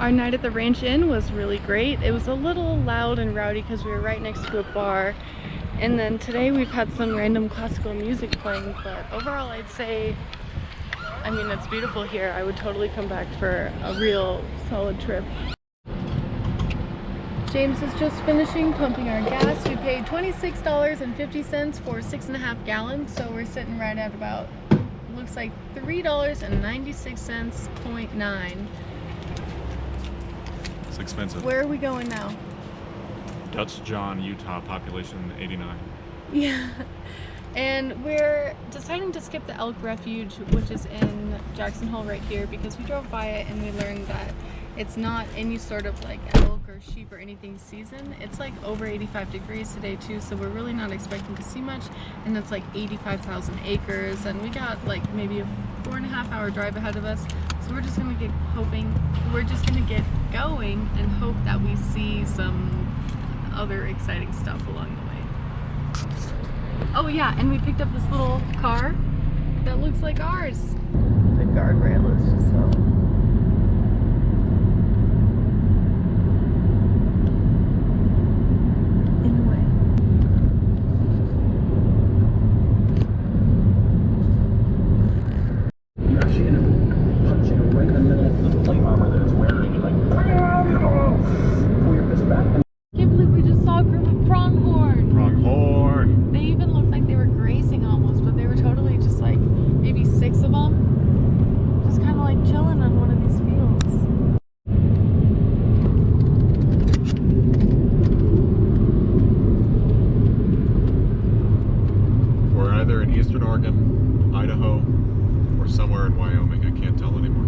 Our night at the Ranch Inn was really great. It was a little loud and rowdy because we were right next to a bar. And then today we've had some random classical music playing, but overall I'd say, I mean, it's beautiful here. I would totally come back for a real solid trip. James is just finishing pumping our gas. We paid $26.50 for 6.5 gallons, so we're sitting right at about, looks like $3.96.9. It's expensive. Where are we going now? Dutch John, Utah, population 89. Yeah. And we're deciding to skip the elk refuge, which is in Jackson Hole right here, because we drove by it and we learned that it's not any sort of like elk or sheep or anything season. It's like over 85 degrees today too, so we're really not expecting to see much. And it's like 85,000 acres, and we got like maybe a 4.5 hour drive ahead of us. So we're just gonna get going and hope that we see some other exciting stuff along the way. Oh yeah, and we picked up this little car that looks like ours. The guardrail is just so... in the way. You're actually punching right in the middle of the plate armor that it's wearing. You're like, pull your fist back. I can't believe we just saw a group of pronghorn. Pronghorn! They even looked like they were grazing almost, but they were totally just like maybe 6 of them. Just kind of like chilling on one of these fields. We're either in Eastern Oregon, Idaho, or somewhere in Wyoming. I can't tell anymore.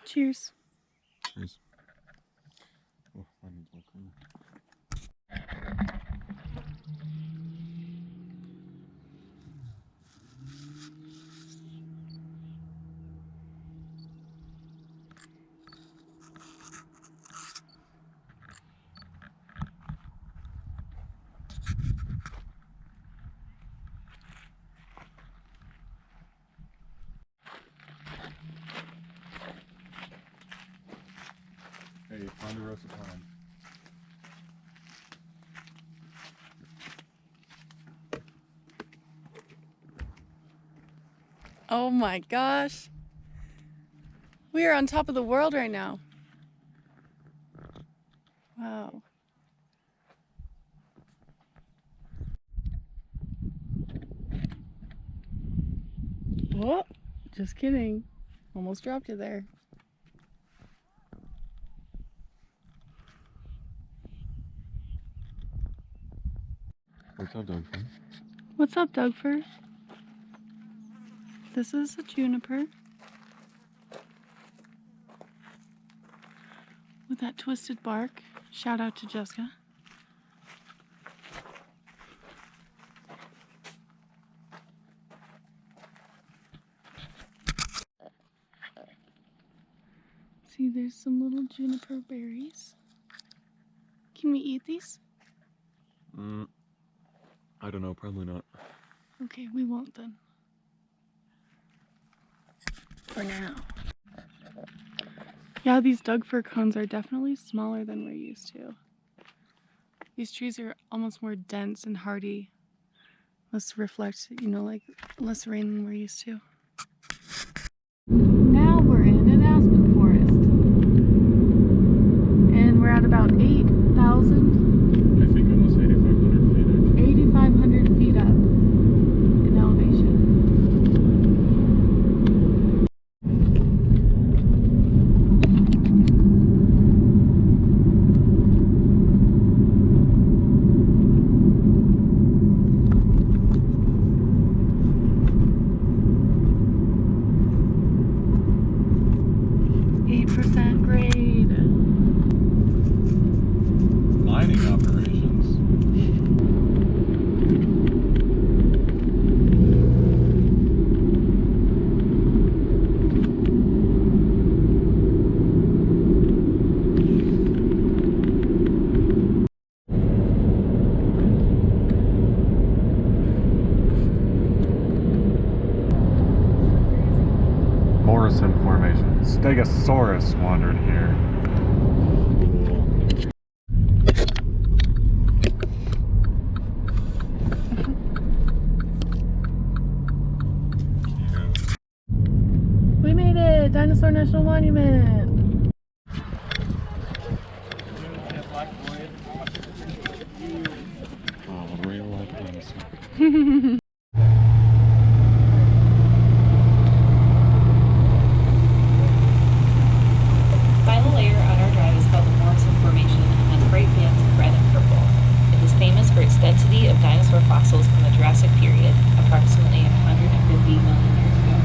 Cheers. Cheers. Oh, I need more cream. Hey, Ponderosa Pine. Oh my gosh. We are on top of the world right now. Wow. Whoa, just kidding. Almost dropped you there. What's up, Dougford? What's up, Dougford? This is a juniper with that twisted bark. Shout out to Jessica. See, there's some little juniper berries. Can we eat these? I don't know, probably not. Okay, we won't then. For now. Yeah, these Dougfir cones are definitely smaller than we're used to. These trees are almost more dense and hardy. Less reflect, you know, like less rain than we're used to. Now we're in an aspen forest. And we're at about 8,000. I think almost 8,500 feet. 8,500 feet up in elevation. Stegosaurus wandered here. We made it! Dinosaur National Monument! Oh, real life dinosaur. Final layer on our drive is called the Morrison Formation and has bright bands of red and purple. It is famous for its density of dinosaur fossils from the Jurassic period, approximately 150 million years ago.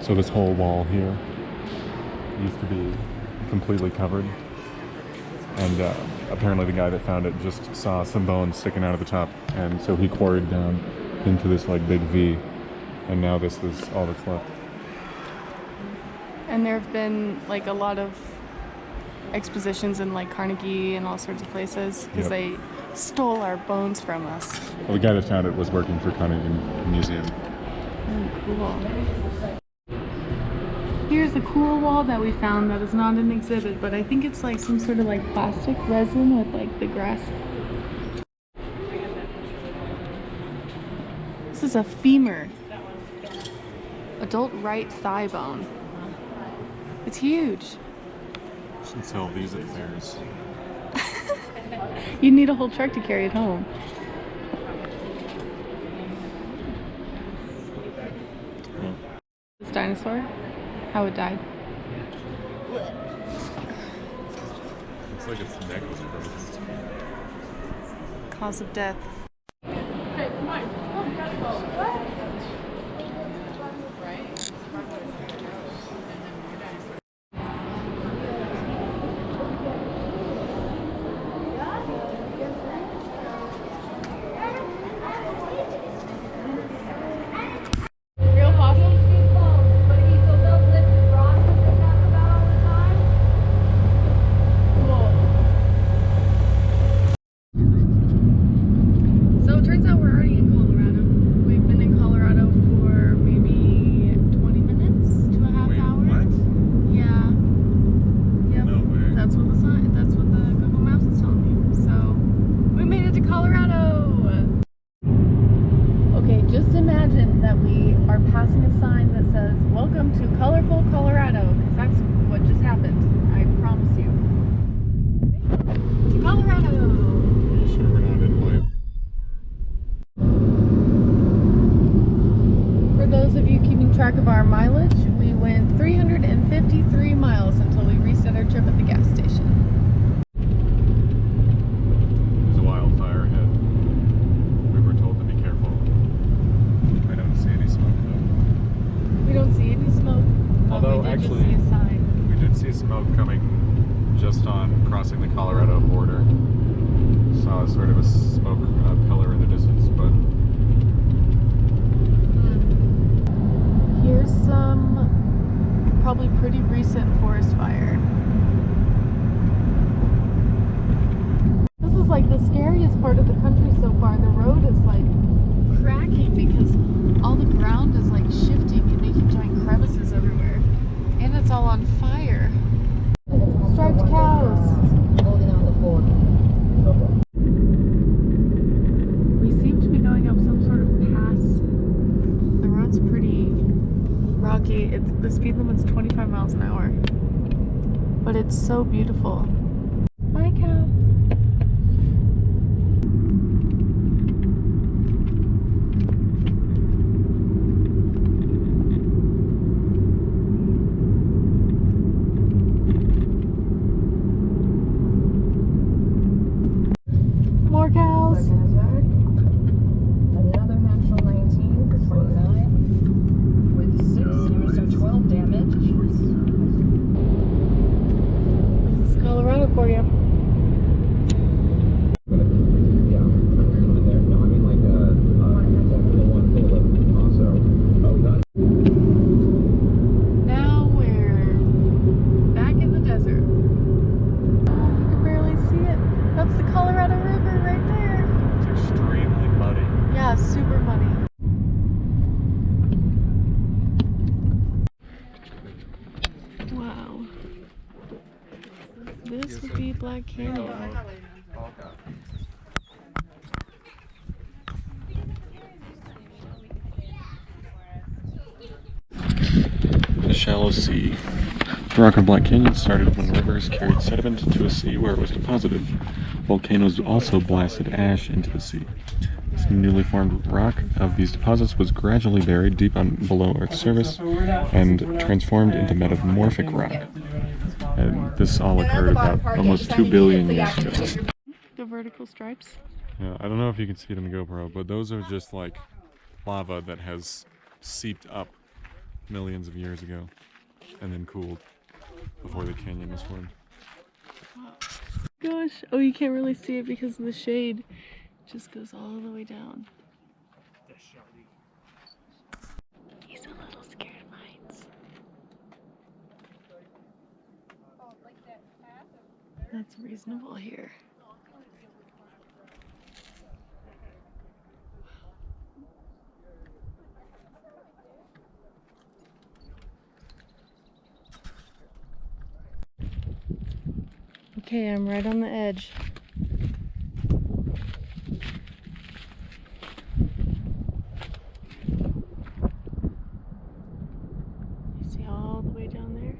So this whole wall here used to be completely covered, and apparently the guy that found it just saw some bones sticking out of the top, and so he quarried down into this like big V, and now this is all that's left. And there have been like a lot of expositions in like Carnegie and all sorts of places because Yep. they stole our bones from us. Well, the guy that found it was working for Carnegie Museum. Cool. Here's a cool wall that we found that is not an exhibit, but I think it's like some sort of like plastic resin with like the grass. This is a femur. Adult right thigh bone. It's huge. Should sell these at fairs. You need a whole truck to carry it home. This dinosaur, how it died. Looks like its neck was broken. Cause of death. Real possum? Cool. So it turns out we're already in Colorado. We've been in Colorado for maybe 20 minutes to a half hour. What? Yeah. Yep. No way. That's what the Google Maps is telling me. So we made it to Colorado. Okay, just imagine that we are passing a sign that says "Welcome to Colorful Colorado," because that's what just happened. I promise you. To Colorado. Are you sure we're not in life? For those of you keeping track of our mileage, we went 353 miles until we reset our trip at the gas station. There's a wildfire ahead. We were told to be careful. I don't see any smoke though. We don't see any smoke. but Although, we did actually- just see a sign. We did see smoke coming just on crossing the Colorado border. Saw sort of a smoke pillar in the distance, but Here's some probably pretty recent forest fire. This is like the scariest part of the country so far. The road is like cracking because all the ground is like shifting and making giant crevices everywhere. And it's all on fire. Striped cows. Holding on the floor. We seem to be going up some sort of pass. The road's pretty rocky. The speed limit's 25 miles an hour. But it's so beautiful. Bye, cow. this would be Black Canyon. The shallow sea. The rock of Black Canyon started when rivers carried sediment to a sea where it was deposited. Volcanoes also blasted ash into the sea. This newly formed rock of these deposits was gradually buried deep below Earth's surface and transformed into metamorphic rock. And this all occurred about almost 2 billion years ago. The vertical stripes. Yeah, I don't know if you can see it in the GoPro, but those are just like lava that has seeped up millions of years ago and then cooled before the canyon was formed. Gosh, oh, you can't really see it because of the shade. It just goes all the way down. He's a little scared of heights. That's reasonable here. Okay, I'm right on the edge. You see all the way down there?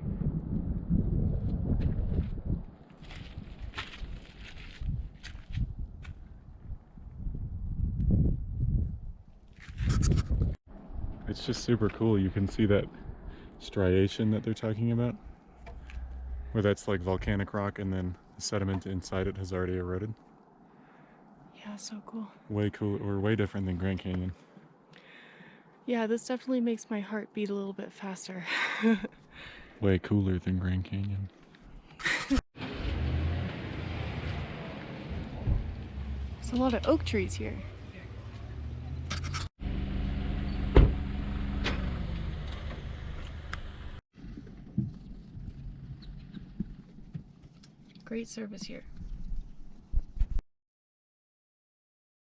It's just super cool. You can see that striation that they're talking about, where that's like volcanic rock and then the sediment inside it has already eroded. Yeah, so cool. Way cool, or way different than Grand Canyon. Yeah, this definitely makes my heart beat a little bit faster. Way cooler than Grand Canyon. There's a lot of oak trees here. Great service here.